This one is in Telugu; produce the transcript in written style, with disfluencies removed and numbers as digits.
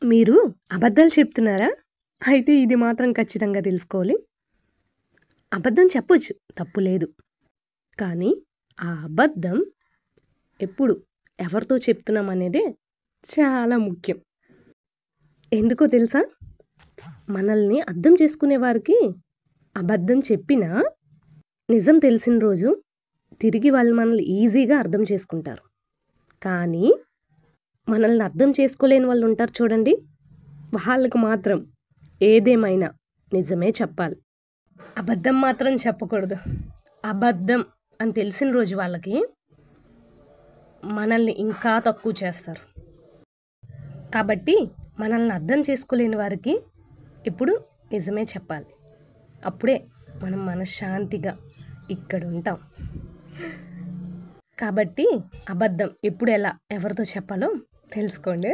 మీరు అబద్ధాలు చెప్తున్నారా? అయితే ఇది మాత్రం ఖచ్చితంగా తెలుసుకోవాలి. అబద్ధం చెప్పొచ్చు, తప్పు లేదు. కానీ ఆ అబద్ధం ఎప్పుడు, ఎవరితో చెప్తున్నామనేదే చాలా ముఖ్యం. ఎందుకో తెలుసా? మనల్ని అర్థం చేసుకునే వారికి అబద్ధం చెప్పినా నిజం తెలిసిన రోజు తిరిగి వాళ్ళు మనల్ని ఈజీగా అర్థం చేసుకుంటారు. కానీ మనల్ని అర్థం చేసుకోలేని వాళ్ళు ఉంటారు చూడండి, వాళ్ళకి మాత్రం ఏదేమైనా నిజమే చెప్పాలి. అబద్ధం మాత్రం చెప్పకూడదు. అబద్ధం అని తెలిసిన రోజు వాళ్ళకి మనల్ని ఇంకా తక్కువ చేస్తారు. కాబట్టి మనల్ని అర్థం చేసుకోలేని వారికి ఇప్పుడు నిజమే చెప్పాలి. అప్పుడే మనం మనశ్శాంతిగా ఇక్కడ ఉంటాం. కాబట్టి అబద్ధం ఎప్పుడు ఎలా ఎవరితో చెప్పాలో తెలుసుకోండి.